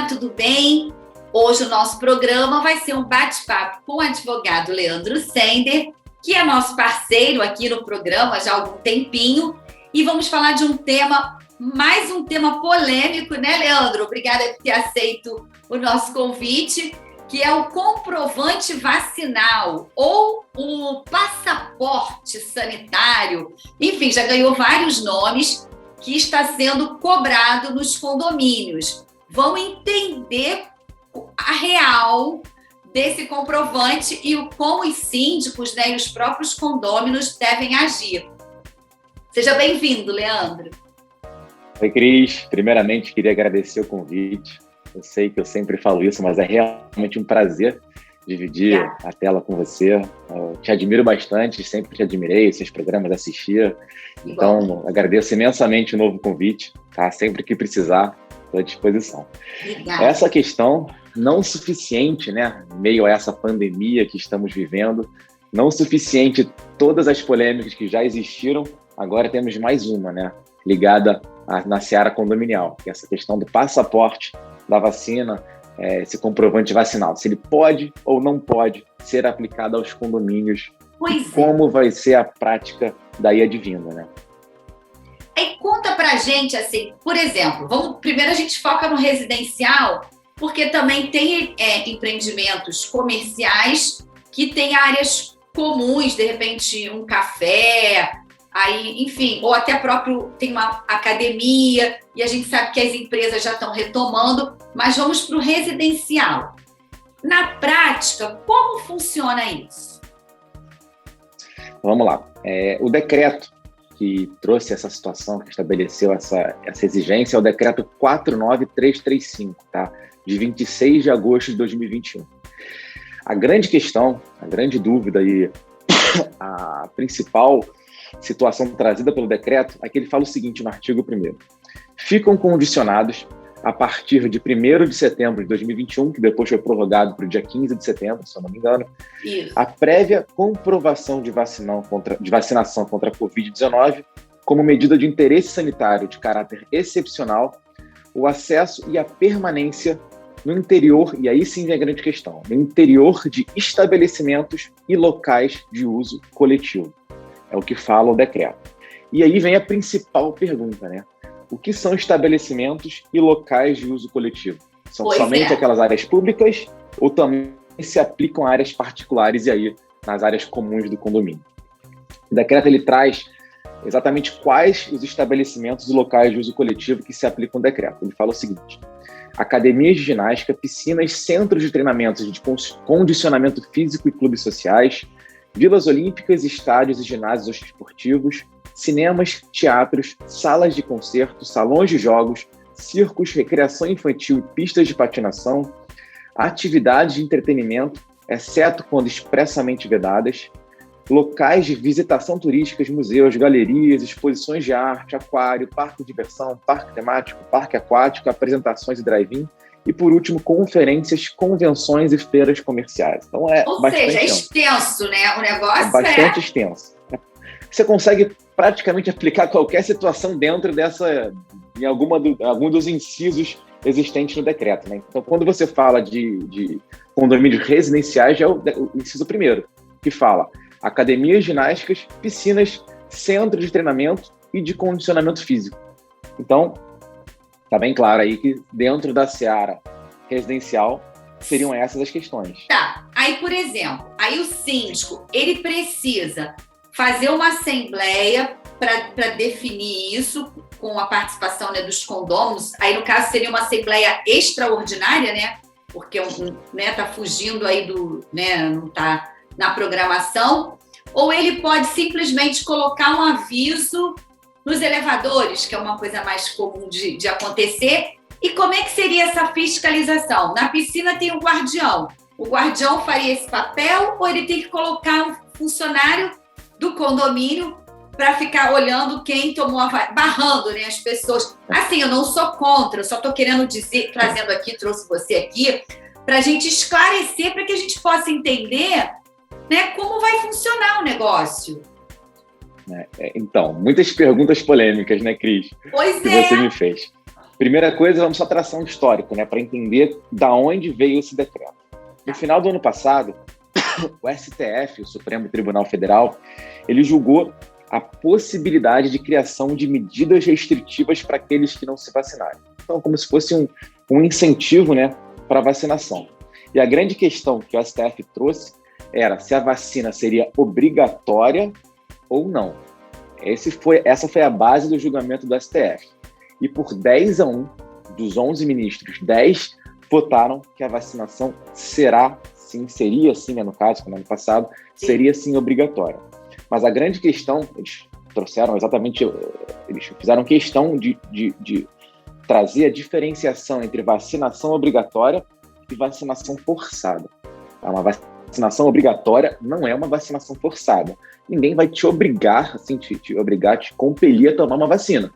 Olá, tudo bem? Hoje o nosso programa vai ser um bate-papo com o advogado Leandro Sender, que é nosso parceiro aqui no programa já há algum tempinho, e vamos falar de um tema, mais um tema polêmico, né, Leandro? Obrigada por ter aceito o nosso convite, que é o comprovante vacinal ou o passaporte sanitário. Enfim, já ganhou vários nomes, que está sendo cobrado nos condomínios. Vamos entender a real desse comprovante e como os síndicos, né, e os próprios condôminos devem agir. Seja bem-vindo, Leandro. Oi, Cris. Primeiramente, queria agradecer o convite. Eu sei que eu sempre falo isso, mas é realmente um prazer dividir a tela com você. Eu te admiro bastante, sempre te admirei, seus programas assistia. Então, agradeço imensamente o novo convite, tá? Sempre que precisar, estou à disposição. Obrigada. Essa questão não suficiente, né? Em meio a essa pandemia que estamos vivendo, não suficiente todas as polêmicas que já existiram, agora temos mais uma, né? Ligada na seara condominial, que é essa questão do passaporte da vacina, esse comprovante vacinal, se ele pode ou não pode ser aplicado aos condomínios, e como vai ser a prática daí advinda, né? Aí conta pra gente, assim, por exemplo, primeiro a gente foca no residencial, porque também tem empreendimentos comerciais que têm áreas comuns, de repente um café, aí, enfim, ou até próprio tem uma academia, e a gente sabe que as empresas já estão retomando, mas vamos para o residencial. Na prática, como funciona isso? Vamos lá. O decreto que trouxe essa situação, que estabeleceu essa exigência, é o decreto 49335, tá? De 26 de agosto de 2021. A grande questão, a grande dúvida e a principal situação trazida pelo decreto é que ele fala o seguinte no artigo 1º. Ficam condicionados, a partir de 1º de setembro de 2021, que depois foi prorrogado para o dia 15 de setembro, se eu não me engano, a prévia comprovação de vacinação contra a Covid-19 como medida de interesse sanitário de caráter excepcional, o acesso e a permanência no interior, e aí sim vem a grande questão, no interior de estabelecimentos e locais de uso coletivo. É o que fala o decreto. E aí vem a principal pergunta, né? O que são estabelecimentos e locais de uso coletivo? São somente aquelas áreas públicas ou também se aplicam a áreas particulares e aí nas áreas comuns do condomínio? O decreto ele traz exatamente quais os estabelecimentos e locais de uso coletivo que se aplicam ao decreto. Ele fala o seguinte: academias de ginástica, piscinas, centros de treinamentos de condicionamento físico e clubes sociais, vilas olímpicas, estádios e ginásios esportivos, cinemas, teatros, salas de concerto, salões de jogos, circos, recreação infantil e pistas de patinação, atividades de entretenimento, exceto quando expressamente vedadas, locais de visitação turísticas, museus, galerias, exposições de arte, aquário, parque de diversão, parque temático, parque aquático, apresentações e drive-in, e, por último, conferências, convenções e feiras comerciais. Então, Ou seja, é extenso, né? O negócio é bastante extenso. Você consegue praticamente aplicar qualquer situação dentro em algum dos incisos existentes no decreto, né? Então, quando você fala de condomínios residenciais, já é o inciso 1º, que fala academias ginásticas, piscinas, centros de treinamento e de condicionamento físico. Então, tá bem claro aí que dentro da seara residencial seriam essas as questões. Tá, aí por exemplo, aí o síndico, ele precisa fazer uma assembleia para definir isso com a participação, né, dos condôminos. Aí no caso seria uma assembleia extraordinária, né, porque tá fugindo aí não tá na programação, ou ele pode simplesmente colocar um aviso nos elevadores, que é uma coisa mais comum de acontecer. E como é que seria essa fiscalização? Na piscina tem um guardião. O guardião faria esse papel ou ele tem que colocar um funcionário do condomínio para ficar olhando quem tomou barrando, né, as pessoas? Assim, eu não sou contra, eu só estou querendo dizer, trouxe você aqui, para a gente esclarecer, para que a gente possa entender, né, como vai funcionar o negócio. Então, muitas perguntas polêmicas, né, Cris? Pois que é. você me fez. Primeira coisa, vamos só traçar um histórico, né, para entender da onde veio esse decreto. No final do ano passado, o STF, o Supremo Tribunal Federal, ele julgou a possibilidade de criação de medidas restritivas para aqueles que não se vacinarem. Então, como se fosse um incentivo, né, para a vacinação. E a grande questão que o STF trouxe era se a vacina seria obrigatória ou não. Essa foi a base do julgamento do STF. E por 10-1 dos 11 ministros, 10 votaram que a vacinação seria sim, no caso, como ano passado, seria sim obrigatória. Mas a grande questão, eles fizeram questão de trazer a diferenciação entre vacinação obrigatória e vacinação forçada. Uma vacinação obrigatória não é uma vacinação forçada. Ninguém vai te obrigar, te compelir a tomar uma vacina.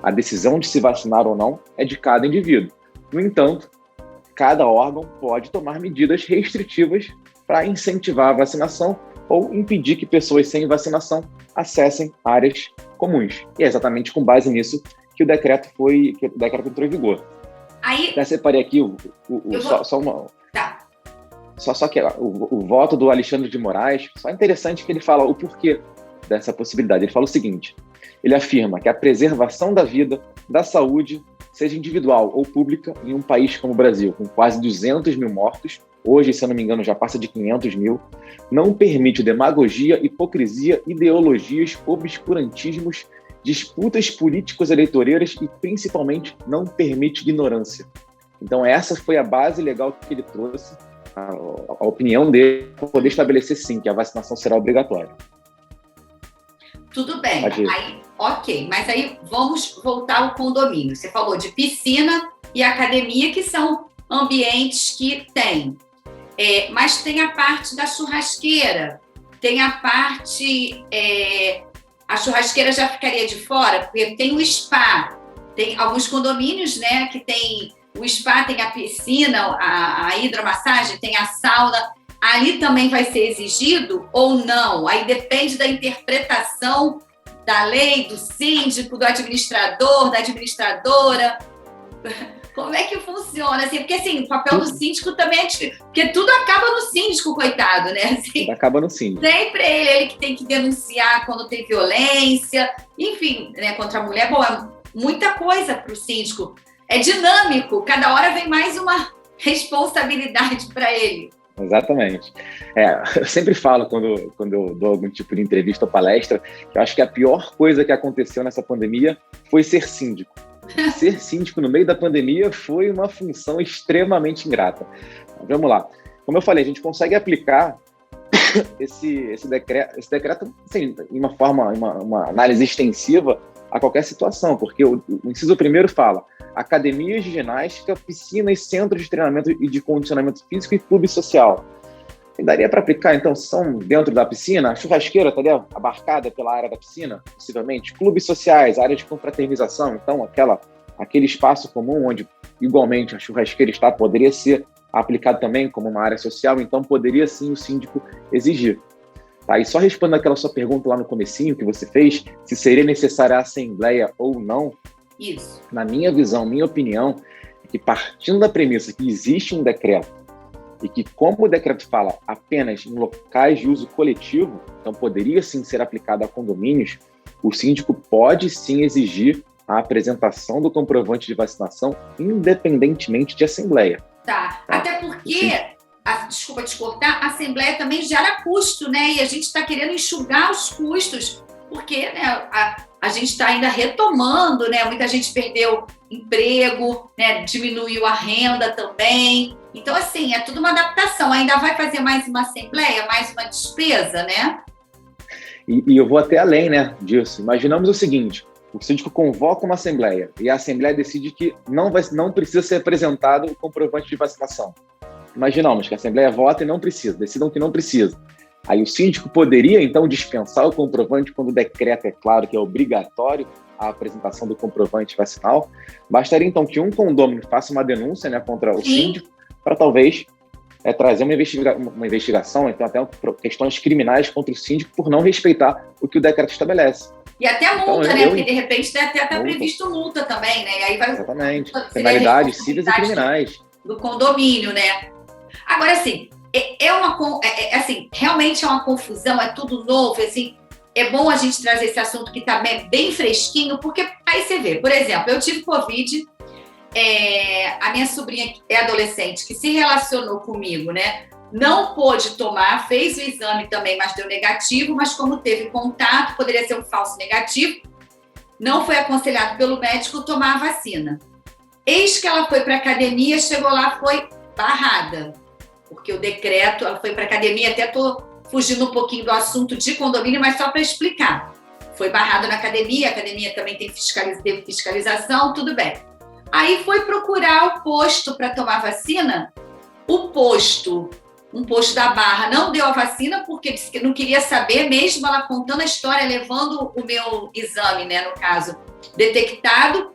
A decisão de se vacinar ou não é de cada indivíduo. No entanto, cada órgão pode tomar medidas restritivas para incentivar a vacinação ou impedir que pessoas sem vacinação acessem áreas comuns. E é exatamente com base nisso que o decreto entrou em vigor. Aí, até separei aqui só que o voto do Alexandre de Moraes, só é interessante que ele fala o porquê dessa possibilidade. Ele fala o seguinte: ele afirma que a preservação da vida, da saúde, seja individual ou pública, em um país como o Brasil, com quase 200 mil mortos, hoje, se eu não me engano, já passa de 500 mil, não permite demagogia, hipocrisia, ideologias, obscurantismos, disputas políticos eleitoreiras e, principalmente, não permite ignorância. Então, essa foi a base legal que ele trouxe, a opinião dele, para poder estabelecer, sim, que a vacinação será obrigatória. Tudo bem, aí, ok, mas aí vamos voltar ao condomínio. Você falou de piscina e academia, que são ambientes que tem. Mas tem a parte da churrasqueira, tem a parte... a churrasqueira já ficaria de fora, porque tem o spa, tem alguns condomínios, né, que tem o spa, tem a piscina, a hidromassagem, tem a sauna. Ali também vai ser exigido ou não? Aí depende da interpretação da lei, do síndico, do administrador, da administradora. Como é que funciona? Assim, porque assim, o papel do síndico também é difícil, porque tudo acaba no síndico, coitado, né? Assim, tudo acaba no síndico. Sempre ele que tem que denunciar quando tem violência, enfim, né, contra a mulher. Bom, é muita coisa para o síndico. É dinâmico, cada hora vem mais uma responsabilidade para ele. Exatamente. Eu sempre falo, quando eu dou algum tipo de entrevista ou palestra, que eu acho que a pior coisa que aconteceu nessa pandemia foi ser síndico. Ser síndico no meio da pandemia foi uma função extremamente ingrata. Vamos lá. Como eu falei, a gente consegue aplicar esse decreto assim, em uma análise extensiva a qualquer situação, porque o inciso primeiro fala academias de ginástica, piscinas, centros de treinamento e de condicionamento físico e clube social. E daria para aplicar, então, são dentro da piscina, a churrasqueira estaria abarcada pela área da piscina, possivelmente, clubes sociais, área de confraternização, então aquele espaço comum onde, igualmente, a churrasqueira está, poderia ser aplicado também como uma área social, então poderia sim o síndico exigir. Tá? E só respondendo aquela sua pergunta lá no comecinho que você fez, se seria necessária a assembleia ou não, isso. Na minha visão, minha opinião, é que partindo da premissa que existe um decreto e que, como o decreto fala apenas em locais de uso coletivo, então poderia sim ser aplicado a condomínios, o síndico pode sim exigir a apresentação do comprovante de vacinação independentemente de assembleia. Tá, até porque, desculpa te cortar, a assembleia também gera custo, né? E a gente está querendo enxugar os custos, porque, né, a gente está ainda retomando, né? Muita gente perdeu emprego, né? Diminuiu a renda também. Então, assim, é tudo uma adaptação. Ainda vai fazer mais uma assembleia, mais uma despesa, né? E eu vou até além, né, disso. Imaginamos o seguinte: o síndico convoca uma assembleia e a assembleia decide que não precisa ser apresentado o comprovante de vacinação. Imaginamos que a assembleia vota e não precisa, decidam que não precisa. Aí o síndico poderia, então, dispensar o comprovante quando o decreto é claro que é obrigatório a apresentação do comprovante vacinal. Bastaria, então, que um condômino faça uma denúncia, né, contra o síndico para talvez trazer uma investigação, então até questões criminais contra o síndico por não respeitar o que o decreto estabelece. E até Então, multa, né? Porque de repente até está multa. previsto multa também, né? E aí vai. Exatamente. Seria Penalidades cíveis e criminais. Do condomínio, né? Agora, assim, assim, realmente é uma confusão, é tudo novo, assim. É bom a gente trazer esse assunto que está bem fresquinho, porque aí você vê, por exemplo, eu tive Covid, a minha sobrinha é adolescente, que se relacionou comigo, né? Não pôde tomar, fez o exame também, mas deu negativo, mas como teve contato, poderia ser um falso negativo, não foi aconselhado pelo médico tomar a vacina. Eis que ela foi para a academia, chegou lá, foi barrada, porque o decreto, ela foi para a academia, até estou fugindo um pouquinho do assunto de condomínio, mas só para explicar. Foi barrado na academia, a academia também teve fiscalização, tudo bem. Aí foi procurar o posto para tomar vacina, um posto da Barra não deu a vacina porque disse que não queria saber, mesmo ela contando a história, levando o meu exame, né, no caso, detectado,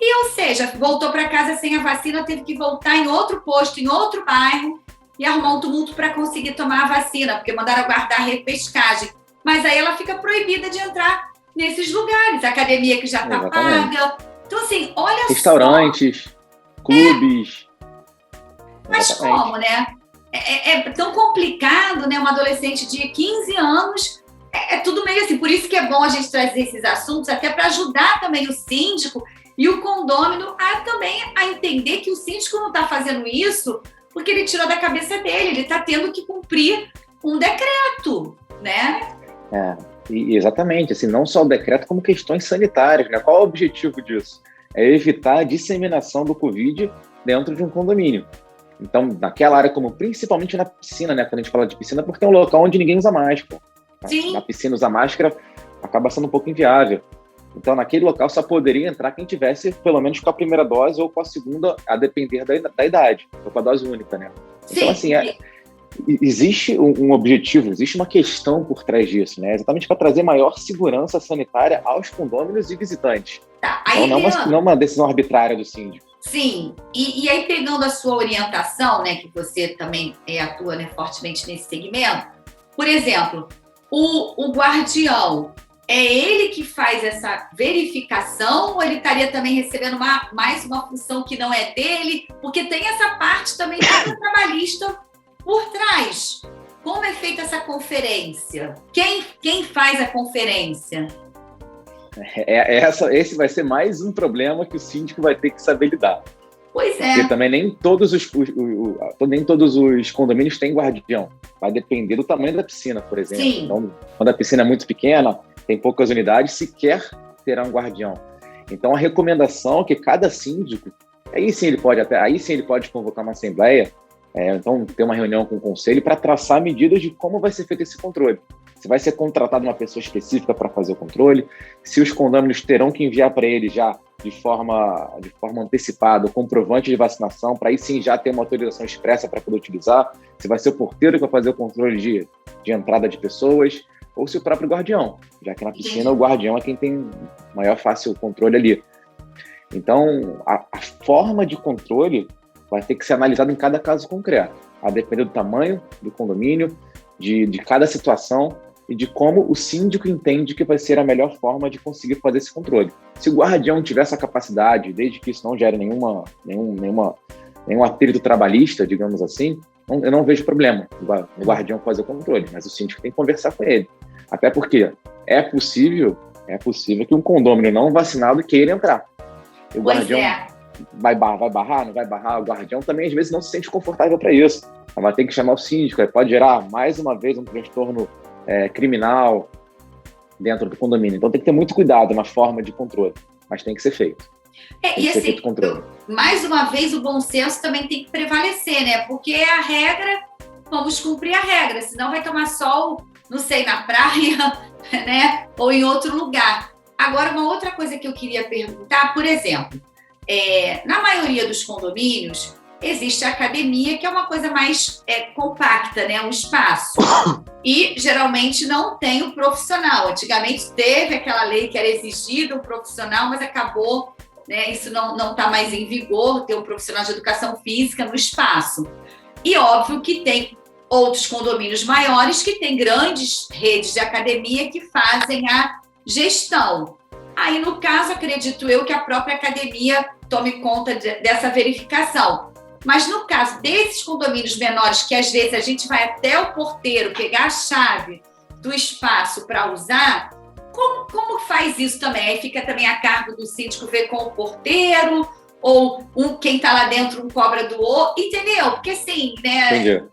e, ou seja, voltou para casa sem a vacina, teve que voltar em outro posto, em outro bairro, e arrumar um tumulto para conseguir tomar a vacina, porque mandaram guardar a repescagem. Mas aí ela fica proibida de entrar nesses lugares, a academia que já está paga. Então, assim, olha restaurantes, clubes. Mas como, né? É tão complicado, né? Uma adolescente de 15 anos, é tudo meio assim. Por isso que é bom a gente trazer esses assuntos, até para ajudar também o síndico e o condômino a entender que o síndico não está fazendo isso porque ele tirou da cabeça dele, ele está tendo que cumprir um decreto, né? Exatamente, assim, não só o decreto, como questões sanitárias, né? Qual é o objetivo disso? É evitar a disseminação do Covid dentro de um condomínio. Então, naquela área, como principalmente na piscina, né? Quando a gente fala de piscina, porque é um local onde ninguém usa máscara. Sim. Na piscina usar máscara acaba sendo um pouco inviável. Então, naquele local só poderia entrar quem tivesse pelo menos com a primeira dose ou com a segunda, a depender da idade, ou com a dose única, né? Sim. Então, assim, existe um objetivo, existe uma questão por trás disso, né? Exatamente para trazer maior segurança sanitária aos condôminos e visitantes. Tá. Então, não é uma decisão arbitrária do síndico. Sim, e aí pegando a sua orientação, né, que você também atua, né, fortemente nesse segmento, por exemplo, o guardião, é ele que faz essa verificação ou ele estaria também recebendo mais uma função que não é dele? Porque tem essa parte também do trabalhista por trás. Como é feita essa conferência? Quem faz a conferência? Esse vai ser mais um problema que o síndico vai ter que saber lidar. Pois é. Porque também nem todos os condomínios têm guardião. Vai depender do tamanho da piscina, por exemplo. Sim. Então, quando a piscina é muito pequena, tem poucas unidades, sequer terá um guardião. Então, a recomendação é que cada síndico, aí sim ele pode convocar uma assembleia, então ter uma reunião com o conselho para traçar medidas de como vai ser feito esse controle. Se vai ser contratada uma pessoa específica para fazer o controle, se os condôminos terão que enviar para ele já de forma antecipada o comprovante de vacinação, para aí sim já ter uma autorização expressa para poder utilizar, se vai ser o porteiro que vai fazer o controle de entrada de pessoas, ou se o próprio guardião, já que na piscina o guardião é quem tem maior fácil controle ali. Então, a forma de controle vai ter que ser analisada em cada caso concreto, a depender do tamanho do condomínio, de cada situação e de como o síndico entende que vai ser a melhor forma de conseguir fazer esse controle. Se o guardião tiver essa capacidade, desde que isso não gere nenhum atrito trabalhista, digamos assim, eu não vejo problema o guardião fazer o controle, mas o síndico tem que conversar com ele. Até porque é possível que um condômino não vacinado queira entrar. O guardião vai barrar, não vai barrar? O guardião também, às vezes, não se sente confortável para isso. Vai ter que chamar o síndico, pode gerar, mais uma vez, um transtorno criminal dentro do condomínio. Então, tem que ter muito cuidado na forma de controle, mas tem que ser feito. E assim, mais uma vez, o bom senso também tem que prevalecer, né? Porque é a regra, vamos cumprir a regra, senão vai tomar sol, não sei, na praia, né? Ou em outro lugar. Agora, uma outra coisa que eu queria perguntar, por exemplo, na maioria dos condomínios, existe a academia, que é uma coisa mais compacta, né? Um espaço. E, geralmente, não tem o profissional. Antigamente, teve aquela lei que era exigido o profissional, mas acabou, né? Isso não está mais em vigor, ter um profissional de educação física no espaço. E, óbvio, que tem outros condomínios maiores que têm grandes redes de academia que fazem a gestão. Aí, no caso, acredito eu que a própria academia tome conta dessa verificação. Mas no caso desses condomínios menores, que às vezes a gente vai até o porteiro pegar a chave do espaço para usar, como faz isso também? Aí fica também a cargo do síndico ver com o porteiro, ou quem está lá dentro cobra do outro, entendeu? Porque assim, né? Entendi.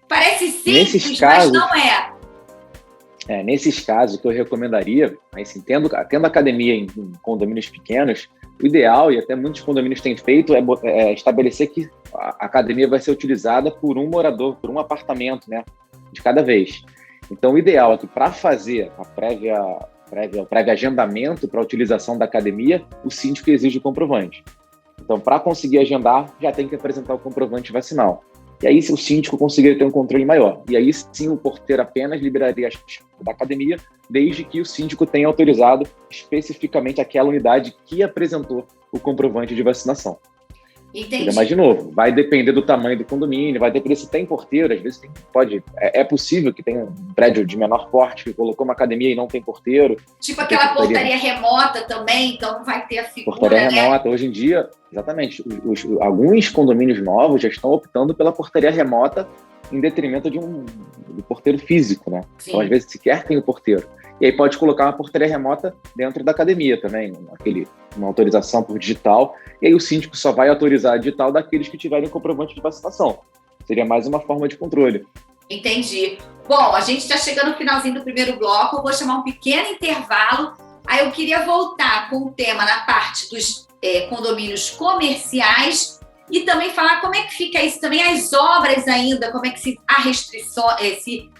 Parece simples, mas não é. Nesses casos, o que eu recomendaria, assim, tendo academia em condomínios pequenos, o ideal, e até muitos condomínios têm feito, é estabelecer que a academia vai ser utilizada por um morador, por um apartamento, né, de cada vez. Então, o ideal é que, para fazer o prévio agendamento para a utilização da academia, o síndico exige o comprovante. Então, para conseguir agendar, já tem que apresentar o comprovante vacinal. E aí, se o síndico conseguir ter um controle maior. E aí, sim, o porteiro apenas liberaria a chave da academia, desde que o síndico tenha autorizado especificamente aquela unidade que apresentou o comprovante de vacinação. Entendi. Mas, de novo, vai depender do tamanho do condomínio, vai depender se tem porteiro, às vezes é possível que tenha um prédio de menor porte que colocou uma academia e não tem porteiro. Tipo aquela portaria remota também, então não vai ter a figura, portaria remota, hoje em dia, exatamente, alguns condomínios novos já estão optando pela portaria remota em detrimento do porteiro físico, né? Sim. Então, às vezes, sequer tem o porteiro. E aí pode colocar uma portaria remota dentro da academia também, uma autorização por digital, e aí o síndico só vai autorizar a digital daqueles que tiverem comprovante de vacinação. Seria mais uma forma de controle. Entendi. Bom, a gente está chegando no finalzinho do primeiro bloco, eu vou chamar um pequeno intervalo, aí eu queria voltar com o tema na parte dos condomínios comerciais e também falar como é que fica isso também, as obras ainda, como é que se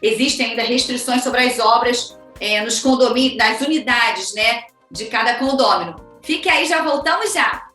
existem ainda restrições sobre as obras nos condomínios, nas unidades, né, de cada condômino. Fique aí, já voltamos já.